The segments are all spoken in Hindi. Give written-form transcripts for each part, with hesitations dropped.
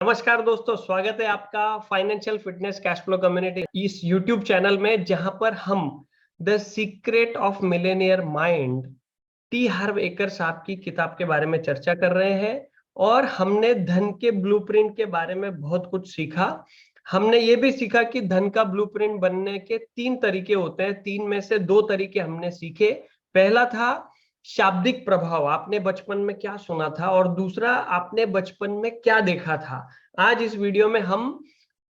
नमस्कार दोस्तों, स्वागत है आपका financial fitness cash flow community इस यूट्यूब चैनल में, जहां पर हम the secret of millionaire mind T Harv Eker साहब की किताब के बारे में चर्चा कर रहे हैं। और हमने धन के ब्लूप्रिंट के बारे में बहुत कुछ सीखा। हमने ये भी सीखा कि धन का ब्लूप्रिंट बनने के 3 तरीके होते हैं। 3 में से 2 तरीके हमने सीखे। पहला था शाब्दिक प्रभाव, आपने बचपन में क्या सुना था, और दूसरा आपने बचपन में क्या देखा था। आज इस वीडियो में हम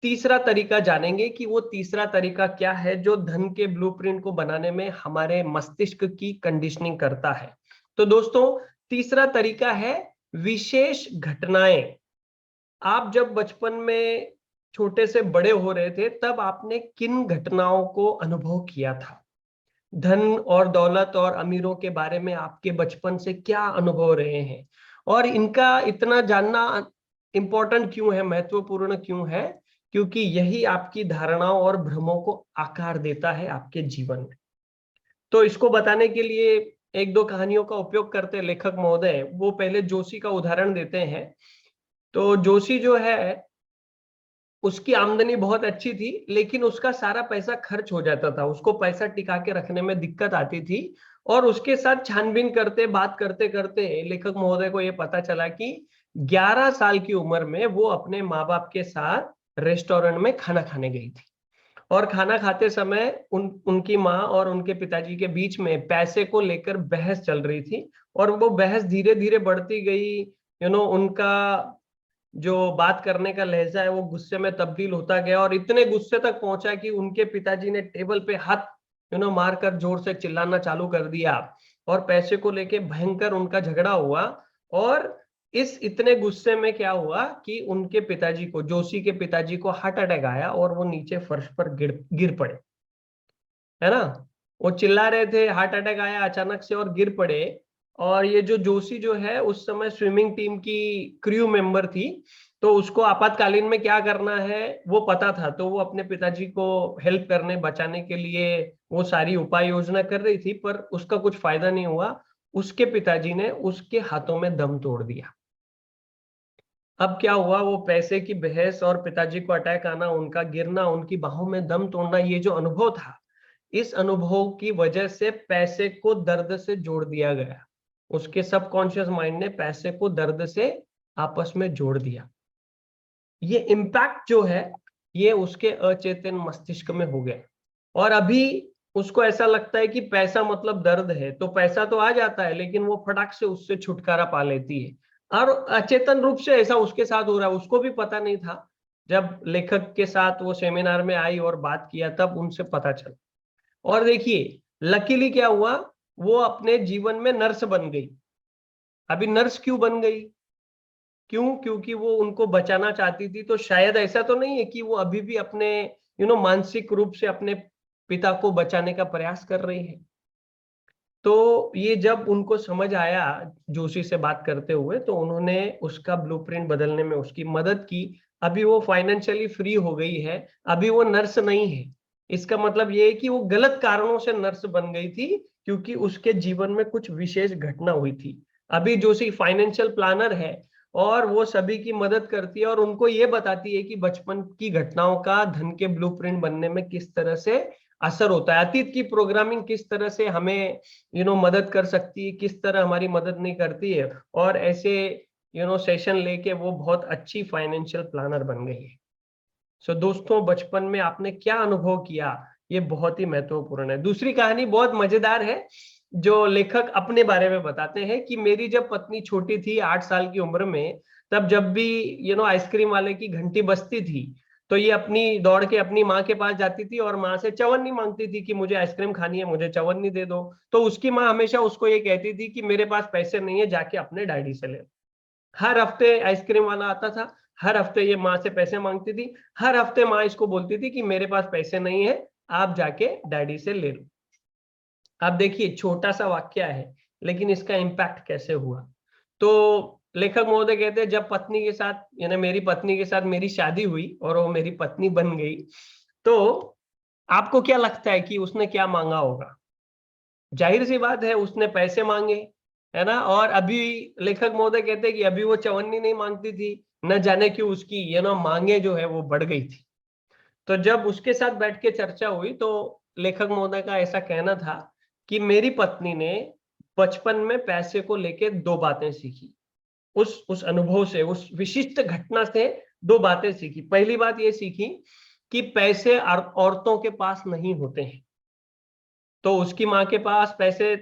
तीसरा तरीका जानेंगे कि वो तीसरा तरीका क्या है जो धन के ब्लूप्रिंट को बनाने में हमारे मस्तिष्क की कंडीशनिंग करता है। तो दोस्तों, तीसरा तरीका है विशेष घटनाएं। आप जब बचपन में छोटे से बड़े हो रहे थे, तब आपने किन घटनाओं को अनुभव किया था? धन और दौलत और अमीरों के बारे में आपके बचपन से क्या अनुभव रहे हैं, और इनका इतना जानना इंपॉर्टेंट क्यों है, महत्वपूर्ण क्यों है? क्योंकि यही आपकी धारणाओं और भ्रमों को आकार देता है आपके जीवन में। तो इसको बताने के लिए एक दो कहानियों का उपयोग करते लेखक महोदय, वो पहले जोशी का उदाहरण देते हैं। तो जोशी जो है, उसकी आमदनी बहुत अच्छी थी, लेकिन उसका सारा पैसा खर्च हो जाता था। उसको पैसा टिका के रखने में दिक्कत आती थी। और उसके साथ छानबीन करते, बात करते करते लेखक महोदय को यह पता चला कि 11 साल की उम्र में वो अपने माँ बाप के साथ रेस्टोरेंट में खाना खाने गई थी। और खाना खाते समय उनकी माँ और उनके पिताजी के बीच में पैसे को लेकर बहस चल रही थी। और वो बहस धीरे धीरे बढ़ती गई। उनका जो बात करने का लहजा है वो गुस्से में तब्दील होता गया, और इतने गुस्से तक पहुंचा कि उनके पिताजी ने टेबल पे हाथ मारकर जोर से चिल्लाना चालू कर दिया। और पैसे को लेके भयंकर उनका झगड़ा हुआ। और इस इतने गुस्से में क्या हुआ कि उनके पिताजी को, जोशी के पिताजी को हार्ट अटैक आया, और वो नीचे फर्श पर गिर गिर पड़े। है ना? वो चिल्ला रहे थे, हार्ट अटैक आया अचानक से, और गिर पड़े। और ये जो जोशी जो है, उस समय स्विमिंग टीम की क्रू मेंबर थी। तो उसको आपातकालीन में क्या करना है वो पता था। तो वो अपने पिताजी को हेल्प करने, बचाने के लिए वो सारी उपाय योजना कर रही थी, पर उसका कुछ फायदा नहीं हुआ। उसके पिताजी ने उसके हाथों में दम तोड़ दिया। अब क्या हुआ, वो पैसे की बहस और पिताजी को अटैक आना, उनका गिरना, उनकी बाहों में दम तोड़ना, ये जो अनुभव था, इस अनुभव की वजह से पैसे को दर्द से जोड़ दिया गया। उसके सबकॉन्शियस माइंड ने पैसे को दर्द से आपस में जोड़ दिया। ये इम्पैक्ट जो है, ये उसके अचेतन मस्तिष्क में हो गया। और अभी उसको ऐसा लगता है कि पैसा मतलब दर्द है। तो पैसा तो आ जाता है, लेकिन वो फटाक से उससे छुटकारा पा लेती है। और अचेतन रूप से ऐसा उसके साथ हो रहा है, उसको भी पता नहीं था। जब लेखक के साथ वो सेमिनार में आई और बात किया, तब उनसे पता चला। और देखिए, लकीली क्या हुआ, वो अपने जीवन में नर्स बन गई। अभी नर्स क्यों बन गई? क्यों? क्योंकि वो उनको बचाना चाहती थी। तो शायद ऐसा तो नहीं है कि वो अभी भी अपने मानसिक रूप से अपने पिता को बचाने का प्रयास कर रही है। तो ये जब उनको समझ आया जोशी से बात करते हुए, तो उन्होंने उसका ब्लूप्रिंट बदलने में उसकी मदद की। अभी वो फाइनेंशियली फ्री हो गई है। अभी वो नर्स नहीं है। इसका मतलब ये है कि वो गलत कारणों से नर्स बन गई थी, क्योंकि उसके जीवन में कुछ विशेष घटना हुई थी। अभी जोशी फाइनेंशियल प्लानर है, और वो सभी की मदद करती है, और उनको ये बताती है कि बचपन की घटनाओं का धन के ब्लूप्रिंट बनने में किस तरह से असर होता है। अतीत की प्रोग्रामिंग किस तरह से हमें मदद कर सकती है, किस तरह हमारी मदद नहीं करती है। और ऐसे सेशन लेके वो बहुत अच्छी फाइनेंशियल प्लानर बन गई है। सो दोस्तों, बचपन में आपने क्या अनुभव किया, ये बहुत ही महत्वपूर्ण है। दूसरी कहानी बहुत मजेदार है, जो लेखक अपने बारे में बताते हैं कि मेरी जब पत्नी छोटी थी, 8 साल की उम्र में, तब जब भी आइसक्रीम वाले की घंटी बजती थी, तो ये अपनी दौड़ के अपनी माँ के पास जाती थी, और माँ से चवन्नी मांगती थी कि मुझे आइसक्रीम खानी है, मुझे चवन्नी दे दो। तो उसकी माँ हमेशा उसको ये कहती थी कि मेरे पास पैसे नहीं है, जाके अपने डैडी से ले। हर हफ्ते आइसक्रीम वाला आता था, हर हफ्ते ये माँ से पैसे मांगती थी। हर हफ्ते माँ इसको बोलती थी कि मेरे पास पैसे नहीं है, आप जाके डैडी से ले लो। आप देखिए, छोटा सा वाक्य है, लेकिन इसका इम्पैक्ट कैसे हुआ। तो लेखक महोदय कहते हैं, जब पत्नी के साथ, यानी मेरी पत्नी के साथ मेरी शादी हुई और वो मेरी पत्नी बन गई, तो आपको क्या लगता है कि उसने क्या मांगा होगा? जाहिर सी बात है, उसने पैसे मांगे, है ना? और अभी लेखक महोदय कहते हैं कि अभी वो चवन्नी नहीं मांगती थी, न जाने क्यों उसकी मांगे जो है वो बढ़ गई थी। तो जब उसके साथ बैठ के चर्चा हुई तो लेखक महोदय का ऐसा कहना था कि मेरी पत्नी ने बचपन में पैसे को लेके 2 बातें सीखी। उस अनुभव से, उस विशिष्ट घटना से 2 बातें सीखी। पहली बात ये सीखी कि पैसे औरतों के पास नहीं होते हैं। तो उसकी माँ के पास पैसे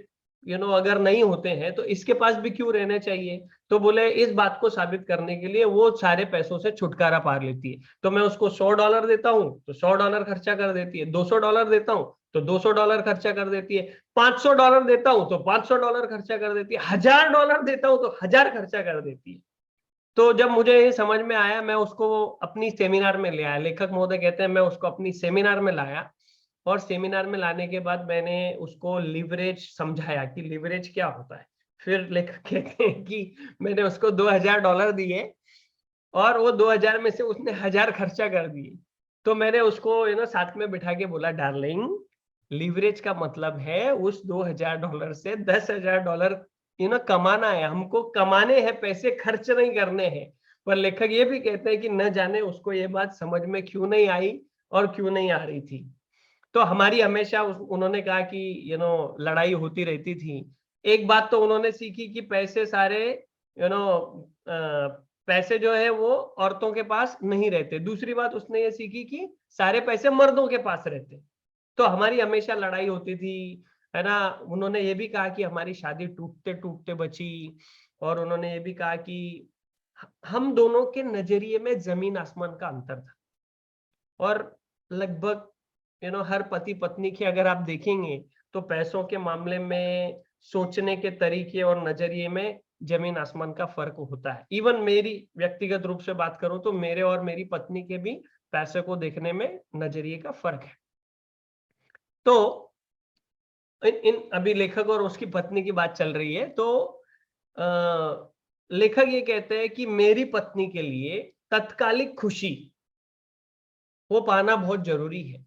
अगर नहीं होते हैं तो इसके पास भी क्यों रहने चाहिए। तो बोले इस बात को साबित करने के लिए वो सारे पैसों से छुटकारा पा लेती है। तो मैं उसको $100 देता हूँ तो $100 खर्चा कर देती है, $200 देता हूँ तो $200 खर्चा कर देती है, $500 देता हूँ तो $500 खर्चा कर देती है, $1000 देता हूँ तो 1000 खर्चा कर देती है। तो जब मुझे ये समझ में आया, मैं उसको अपनी सेमिनार में ले आया। लेखक महोदय कहते हैं मैं उसको अपनी सेमिनार में लाया, और सेमिनार में लाने के बाद मैंने उसको लिवरेज समझाया कि लिवरेज क्या होता है। फिर लेखक कहते हैं कि मैंने उसको $2000 दिए और वो 2000 में से उसने 1000 खर्चा कर दिए। तो मैंने उसको साथ में बिठा के बोला, डार्लिंग, लीवरेज का मतलब है उस $2000 से $10,000 कमाना है। हमको कमाने हैं, पैसे खर्च नहीं करने हैं। पर लेखक ये भी कहते हैं कि न जाने उसको ये बात समझ में क्यों नहीं आई और क्यों नहीं आ रही थी। तो हमारी हमेशा उन्होंने कहा कि लड़ाई होती रहती थी। एक बात तो उन्होंने सीखी कि पैसे सारे यू नो पैसे जो है वो औरतों के पास नहीं रहते। दूसरी बात उसने ये सीखी कि सारे पैसे मर्दों के पास रहते। तो हमारी हमेशा लड़ाई होती थी, है ना। उन्होंने ये भी कहा कि हमारी शादी टूटते टूटते बची, और उन्होंने ये भी कहा कि हम दोनों के नजरिए में जमीन आसमान का अंतर था। और लगभग हर पति पत्नी की अगर आप देखेंगे तो पैसों के मामले में सोचने के तरीके और नजरिए में जमीन आसमान का फर्क होता है। इवन मेरी व्यक्तिगत रूप से बात करूं तो मेरे और मेरी पत्नी के भी पैसे को देखने में नजरिए का फर्क है। तो इन इन अभी लेखक और उसकी पत्नी की बात चल रही है। तो लेखक ये कहते हैं कि मेरी पत्नी के लिए तत्कालिक खुशी वो पाना बहुत जरूरी है।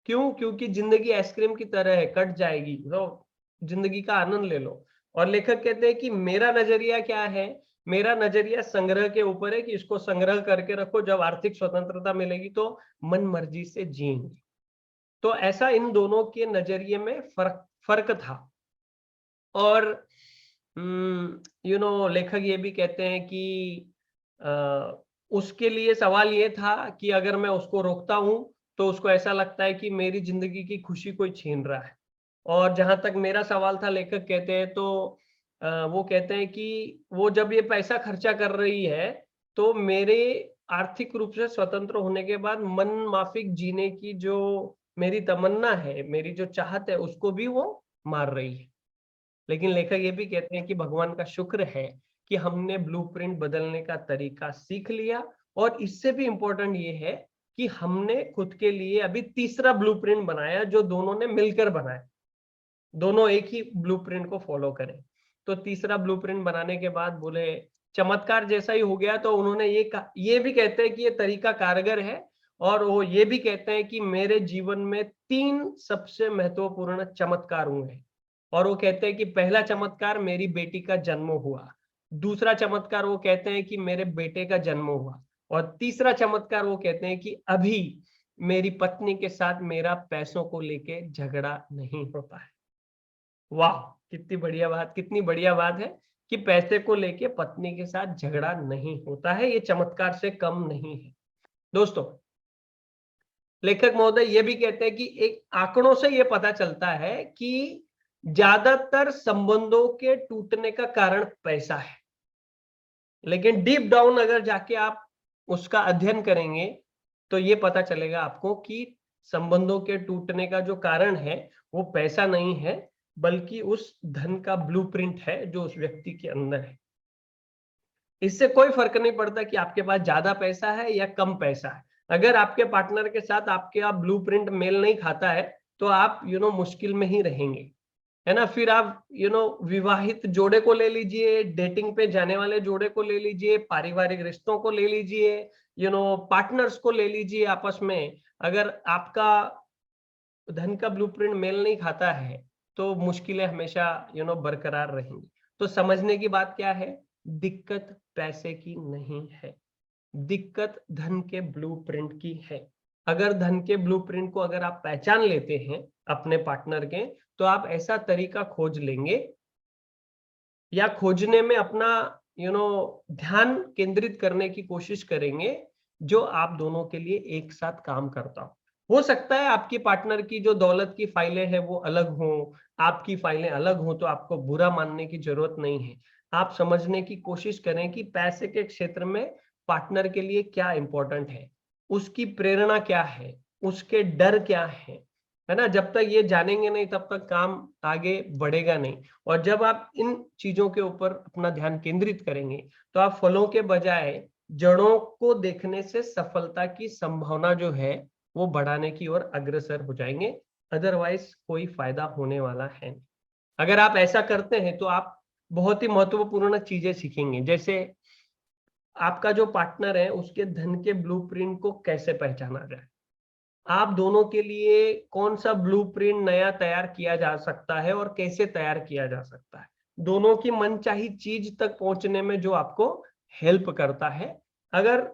क्यों? क्योंकि जिंदगी आइसक्रीम की तरह है, कट जाएगी, तो जिंदगी का आनंद ले लो। और लेखक कहते हैं कि मेरा नजरिया क्या है, मेरा नजरिया संग्रह के ऊपर है कि इसको संग्रह करके रखो, जब आर्थिक स्वतंत्रता मिलेगी तो मन मर्जी से जिएंगे। तो ऐसा इन दोनों के नजरिए में फर्क फर्क था। और लेखक ये भी कहते हैं कि उसके लिए सवाल ये था कि अगर मैं उसको रोकता हूं तो उसको ऐसा लगता है कि मेरी जिंदगी की खुशी कोई छीन रहा है। और जहां तक मेरा सवाल था, लेखक कहते हैं तो वो कहते हैं कि वो जब ये पैसा खर्चा कर रही है तो मेरे आर्थिक रूप से स्वतंत्र होने के बाद मन माफिक जीने की जो मेरी तमन्ना है, मेरी जो चाहत है, उसको भी वो मार रही है। लेकिन लेखक ये भी कहते हैं कि भगवान का शुक्र है कि हमने ब्लूप्रिंट बदलने का तरीका सीख लिया। और इससे भी इंपॉर्टेंट ये है कि हमने खुद के लिए अभी तीसरा ब्लूप्रिंट बनाया, जो दोनों ने मिलकर बनाया। दोनों एक ही ब्लूप्रिंट को फॉलो करें। तो तीसरा ब्लूप्रिंट बनाने के बाद बोले चमत्कार जैसा ही हो गया। तो उन्होंने ये भी कहते हैं कि ये तरीका कारगर है। और वो ये भी कहते हैं कि मेरे जीवन में 3 सबसे महत्वपूर्ण चमत्कार हुए हैं। और वो कहते हैं कि पहला चमत्कार मेरी बेटी का जन्म हुआ, दूसरा चमत्कार वो कहते हैं कि मेरे बेटे का जन्म हुआ, और तीसरा चमत्कार वो कहते हैं कि अभी मेरी पत्नी के साथ मेरा पैसों को लेके झगड़ा नहीं होता है। वाह! कितनी बढ़िया बात, कितनी बढ़िया बात है कि पैसे को लेके पत्नी के साथ झगड़ा नहीं होता है। ये चमत्कार से कम नहीं है। दोस्तों, लेखक महोदय ये भी कहते हैं कि एक आंकड़ों से ये पता चलता है कि ज्यादातर संबंधों के टूटने का कारण पैसा है। लेकिन डीप डाउन अगर जाके आप उसका अध्ययन करेंगे तो ये पता चलेगा आपको कि संबंधों के टूटने का जो कारण है वो पैसा नहीं है, बल्कि उस धन का ब्लूप्रिंट है जो उस व्यक्ति के अंदर है। इससे कोई फर्क नहीं पड़ता कि आपके पास ज्यादा पैसा है या कम पैसा है। अगर आपके पार्टनर के साथ आपके ब्लूप्रिंट मेल नहीं खाता है तो आप मुश्किल में ही रहेंगे, है ना। फिर आप विवाहित जोड़े को ले लीजिए, डेटिंग पे जाने वाले जोड़े को ले लीजिए, पारिवारिक रिश्तों को ले लीजिए, पार्टनर्स को ले लीजिए आपस में। अगर आपका धन का ब्लूप्रिंट मेल नहीं खाता है तो मुश्किलें हमेशा बरकरार रहेंगी। तो समझने की बात क्या है, दिक्कत पैसे की नहीं है, दिक्कत धन के ब्लूप्रिंट की है। अगर धन के ब्लूप्रिंट को अगर आप पहचान लेते हैं अपने पार्टनर के, तो आप ऐसा तरीका खोज लेंगे या खोजने में अपना ध्यान केंद्रित करने की कोशिश करेंगे जो आप दोनों के लिए एक साथ काम करता हो सकता है आपकी पार्टनर की जो दौलत की फाइलें हैं वो अलग हों, आपकी फाइलें अलग हों, तो आपको बुरा मानने की जरूरत नहीं है। आप समझने की कोशिश करें कि पैसे के क्षेत्र में पार्टनर के लिए क्या इंपॉर्टेंट है, उसकी प्रेरणा क्या है, उसके डर क्या है ना। जब तक ये जानेंगे नहीं तब तक काम आगे बढ़ेगा नहीं। और जब आप इन चीजों के ऊपर अपना ध्यान केंद्रित करेंगे तो आप फलों के बजाय जड़ों को देखने से सफलता की संभावना जो है वो बढ़ाने की ओर अग्रसर हो जाएंगे। अदरवाइज कोई फायदा होने वाला है नहीं। अगर आप ऐसा करते हैं तो आप बहुत ही महत्वपूर्ण चीजें सीखेंगे, जैसे आपका जो पार्टनर है उसके धन के ब्लूप्रिंट को कैसे पहचाना जाए, आप दोनों के लिए कौन सा ब्लूप्रिंट नया तैयार किया जा सकता है और कैसे तैयार किया जा सकता है, दोनों की मनचाही चीज तक पहुंचने में जो आपको हेल्प करता है। अगर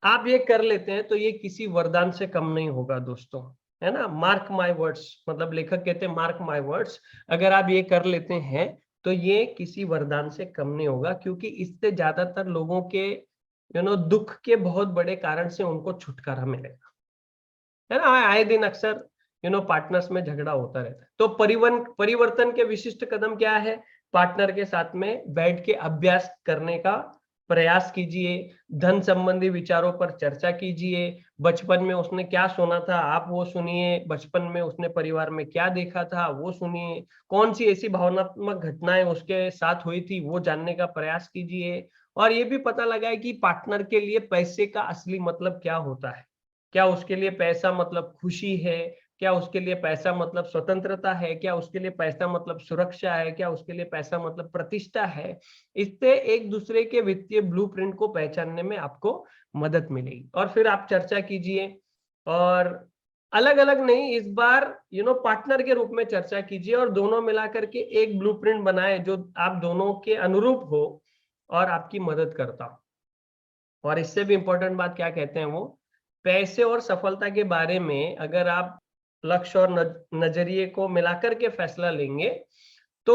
आप ये कर लेते हैं तो ये किसी वरदान से कम नहीं होगा दोस्तों, है ना। मार्क माय वर्ड्स, मतलब लेखक कहते हैं मार्क माय वर्ड्स, अगर आप ये कर लेते हैं तो ये किसी वरदान से कम नहीं होगा, क्योंकि इससे ज्यादातर लोगों के दुख के बहुत बड़े कारण से उनको छुटकारा मिलेगा, है ना। आए दिन अक्सर पार्टनर्स में झगड़ा होता रहता है। तो परिवर्तन के विशिष्ट कदम क्या है, पार्टनर के साथ में बैठ के अभ्यास करने का प्रयास कीजिए, धन संबंधी विचारों पर चर्चा कीजिए। बचपन में उसने क्या सुना था आप वो सुनिए, बचपन में उसने परिवार में क्या देखा था वो सुनिए, कौन सी ऐसी भावनात्मक घटनाएं उसके साथ हुई थी वो जानने का प्रयास कीजिए। और ये भी पता लगाए कि पार्टनर के लिए पैसे का असली मतलब क्या होता है। क्या उसके लिए पैसा मतलब खुशी है, क्या उसके लिए पैसा मतलब स्वतंत्रता है, क्या उसके लिए पैसा मतलब सुरक्षा है, क्या उसके लिए पैसा मतलब प्रतिष्ठा है। इससे एक दूसरे के वित्तीय ब्लूप्रिंट को पहचानने में आपको मदद मिलेगी। और फिर आप चर्चा कीजिए, और अलग अलग नहीं, इस बार पार्टनर के रूप में चर्चा कीजिए और दोनों मिलाकर के एक ब्लूप्रिंट बनाए जो आप दोनों के अनुरूप हो और आपकी मदद करता हो। और इससे भी इंपॉर्टेंट बात क्या कहते हैं वो, पैसे और सफलता के बारे में अगर आप लक्ष्य और नजरिए को मिलाकर के फैसला लेंगे तो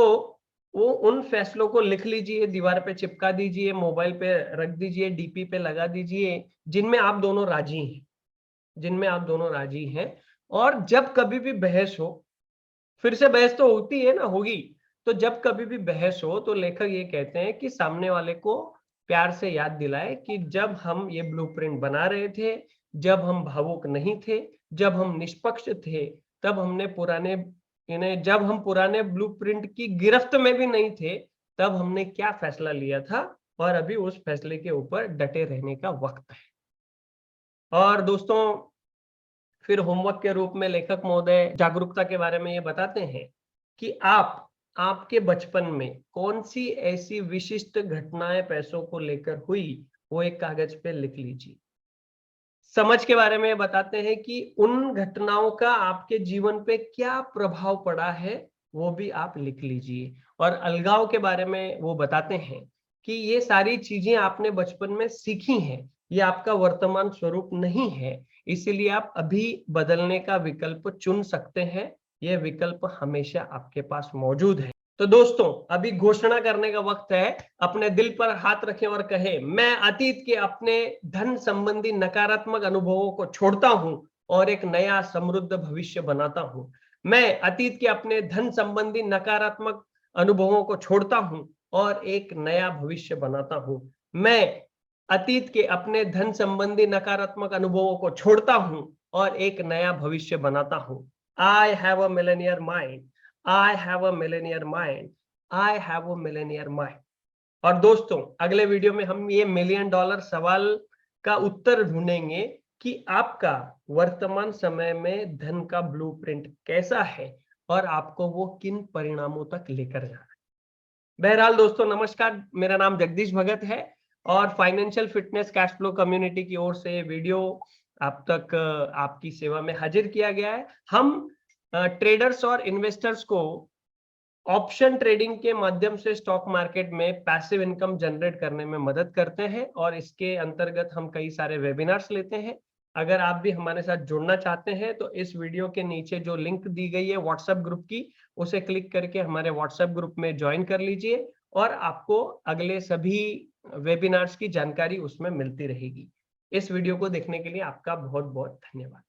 वो उन फैसलों को लिख लीजिए, दीवार पे चिपका दीजिए, मोबाइल पे रख दीजिए, डीपी पे लगा दीजिए, जिनमें आप दोनों राजी हैं, जिनमें आप दोनों राजी हैं। और जब कभी भी बहस हो, फिर से बहस तो होती है ना, होगी, तो जब कभी भी बहस हो तो लेखक ये कहते हैं कि सामने वाले को प्यार से याद दिलाए कि जब हम ये ब्लूप्रिंट बना रहे थे, जब हम भावुक नहीं थे, जब हम निष्पक्ष थे, तब हमने पुराने इन्हें जब हम पुराने ब्लूप्रिंट की गिरफ्त में भी नहीं थे, तब हमने क्या फैसला लिया था, और अभी उस फैसले के ऊपर डटे रहने का वक्त है। और दोस्तों, फिर होमवर्क के रूप में लेखक महोदय जागरूकता के बारे में ये बताते हैं कि आपके बचपन में कौन सी ऐसी विशिष्ट घटनाएं पैसों को लेकर हुई, वो एक कागज पे लिख लीजिए। समझ के बारे में बताते हैं कि उन घटनाओं का आपके जीवन पे क्या प्रभाव पड़ा है, वो भी आप लिख लीजिए। और अलगाव के बारे में वो बताते हैं कि ये सारी चीजें आपने बचपन में सीखी हैं, ये आपका वर्तमान स्वरूप नहीं है, इसीलिए आप अभी बदलने का विकल्प चुन सकते हैं। यह विकल्प हमेशा आपके पास मौजूद है। तो दोस्तों, अभी घोषणा करने का वक्त है। अपने दिल पर हाथ रखें और कहें, मैं अतीत के अपने धन संबंधी नकारात्मक अनुभवों को छोड़ता हूं और एक नया समृद्ध भविष्य बनाता हूं। मैं अतीत के अपने धन संबंधी नकारात्मक अनुभवों को छोड़ता हूं और एक नया भविष्य बनाता हूं। मैं अतीत के अपने धन संबंधी नकारात्मक अनुभवों को छोड़ता हूं और एक नया भविष्य बनाता हूं। I have a millionaire mind, I have a millionaire mind, I have a millionaire mind. और दोस्तों, अगले वीडियो में हम ये मिलियन डॉलर सवाल का उत्तर ढूंढेंगे कि आपका वर्तमान समय में धन का ब्लूप्रिंट कैसा है और आपको वो किन परिणामों तक लेकर जा रहा है। बहरहाल दोस्तों, नमस्कार, मेरा नाम जगदीश भगत है और financial fitness cash flow community की ओर से वीडियो आप तक आपकी सेवा में हाजिर किया गया है। हम ट्रेडर्स और इन्वेस्टर्स को ऑप्शन ट्रेडिंग के माध्यम से स्टॉक मार्केट में पैसिव इनकम जनरेट करने में मदद करते हैं और इसके अंतर्गत हम कई सारे वेबिनार्स लेते हैं। अगर आप भी हमारे साथ जुड़ना चाहते हैं तो इस वीडियो के नीचे जो लिंक दी गई है व्हाट्सएप ग्रुप की, उसे क्लिक करके हमारे व्हाट्सएप ग्रुप में ज्वाइन कर लीजिए और आपको अगले सभी वेबिनार्स की जानकारी उसमें मिलती रहेगी। इस वीडियो को देखने के लिए आपका बहुत बहुत धन्यवाद।